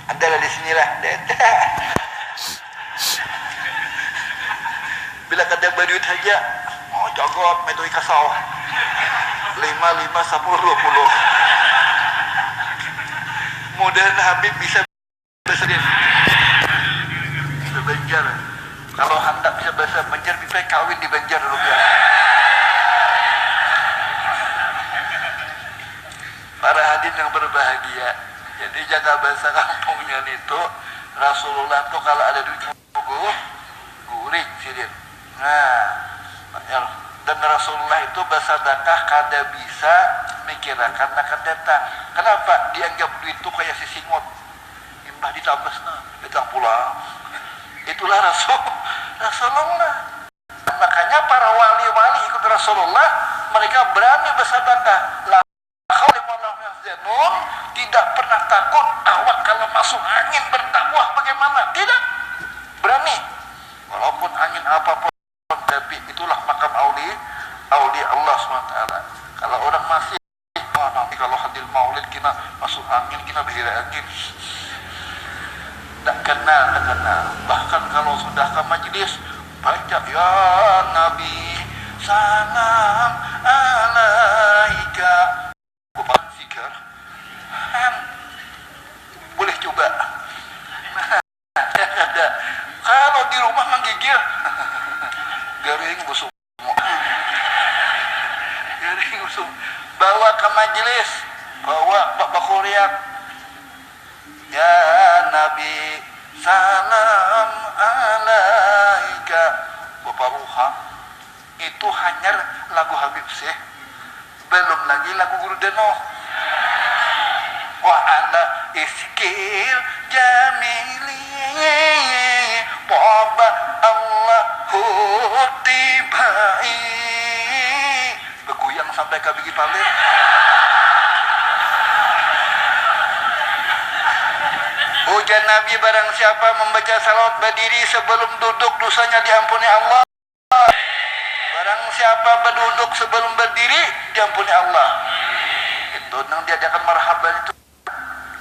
Adalah di sinilah. Bila kada berduit saja, jagot metode kasau. 5, 10, 20. Mudah Habib bisa bersedih. Bisa Banjar. Kalau hendak bisa bahasa Banjar, bisa kawin di Banjar dulu ya. Para hadirin yang berbahagia. Jadi jaga bahasa kampungnya itu Rasulullah tuh kalau ada duit gurik sidin. Nah, dan Rasulullah itu bersedekah kada bisa mikirkan akan datang. Kenapa? Dianggap duit itu kayak si singot. Imbah ditabasna, datang pulang. Itulah Rasulullah. Makanya para wali-wali ikut Rasulullah, mereka berani bersedekah. Tidak pernah takut awak kalau masuk angin berdakwah bagaimana? Tidak. Berani. Walaupun angin apapun, tapi itulah makam aulia Allah SWT. Kalau orang masih nanti kalau hadir maulid kita masuk angin, kita berhira angin. Tak kenal. Bahkan kalau sudah ke majlis baca ya Nabi salam alaika. Sikar. Boleh coba. Kalau di rumah menggigil garing busuk. Bawa ke majelis, bawa bakuriat. Ya Nabi salam alaika. Bapak Ruha itu hanya lagu Habib Syekh, belum lagi lagu Guru Deno. Wa ala iskil jamili waba Allahu tibai. Beguyang sampai ke bigi palir. Ujar Nabi, barang siapa membaca salawat berdiri sebelum duduk, dosanya diampuni Allah. Barang siapa berduduk sebelum berdiri, diampuni Allah. Itu nang diadakan marhaban itu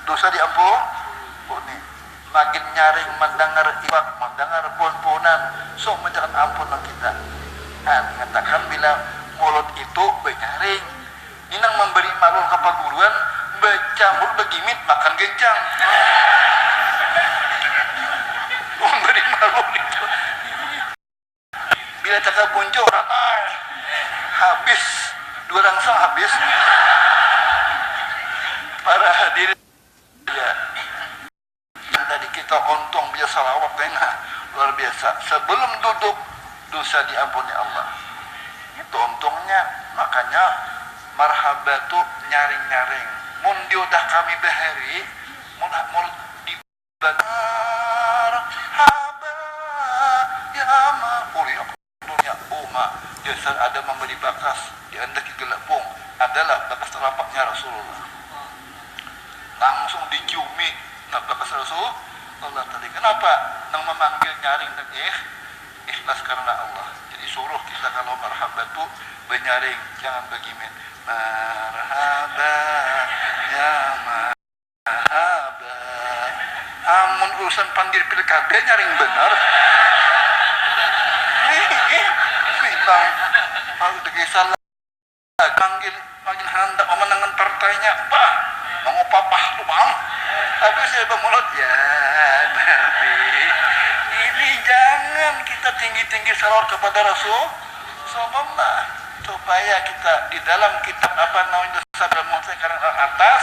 dosa diampuni. Makin nyaring mendengar iwak, mendengar pun-punan, so menjaga ampun kita. Mengatakan bila mulut itu benyaring, inang memberi maklum ke paguruan, becambur begimit makan gencang. Memberi maklum itu. Bila cakap muncul ramai, habis 2 rangsang habis. Para hadirin ya. Tadi kita untung biasa salawat luar biasa. Sebelum duduk dosa diampuni Allah. Itu untungnya. Makanya marhabatu nyaring-nyaring. Mun diudah kami bahari, mun di marhaba ya ma'uriya dunia umma. Jasad ada memberi bakas di anda kegelapung adalah bakas telapaknya Rasulullah. Langsung diciumi bakas Rasulullah tadi. Kenapa? Nang memanggil nyaring dan ikhlas karena Allah. Jadi suruh kita kalau marhaba itu benyaring, jangan begimen. Marhaba ya marhaba. Amun urusan panggil pilkada nyaring benar. Bilang harus dikisah panggil hendak memenangkan partainya, bah mau papah tuh bang. Tapi saya bermulut ya Nabi. Ini jangan kita tinggi-tinggi salawat kepada Rasul Sallallahu, supaya kita di dalam kitab apa namanya sabda Muhammad karena atas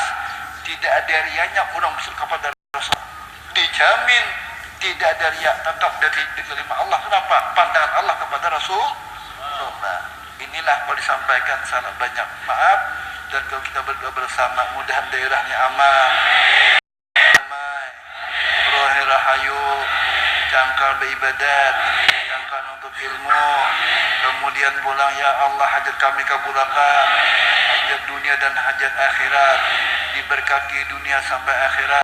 tidak ada riaknya orang bersyukur kepada Rasul. Dijamin tidak ada riak, tetap dari diterima Allah. Kenapa? Pandangan Allah kepada Rasul. Inilah boleh disampaikan salah banyak maaf, dan kalau kita berdoa bersama mudahan daerahnya aman, damai, rohe rahayu, cangkal beribadat, cangkal untuk ilmu, kemudian pulang ya Allah hajat kami kabulkan, hajat dunia dan hajat akhirat, diberkati dunia sampai akhirat.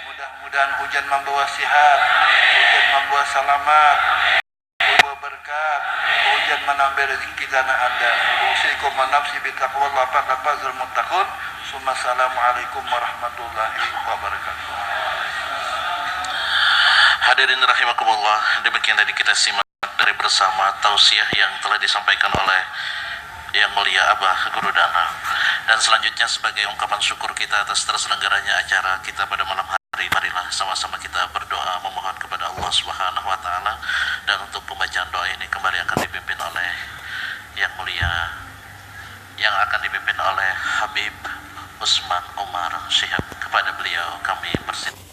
Mudah-mudahan hujan membawa sihat, hujan membawa selamat, membawa berkat, hujan menambah rezeki tanah ada. Usikum nafsi bitaqwallah faqad fazal muttaqun. Assalamualaikum warahmatullahi wabarakatuh. Hadirin rahimakumullah, demikian tadi kita simak dari bersama tausiah yang telah disampaikan oleh Yang Mulia Abah Guru Dana. Dan selanjutnya sebagai ungkapan syukur kita atas terselenggaranya acara kita pada malam hari, marilah sama-sama kita berdoa memohon kepada Allah Subhanahu wa taala, dan untuk pembacaan doa ini kembali akan dipimpin oleh Yang Mulia, yang akan dipimpin oleh Habib Usman Umar Syihab. Kepada beliau kami bersilaturahmi.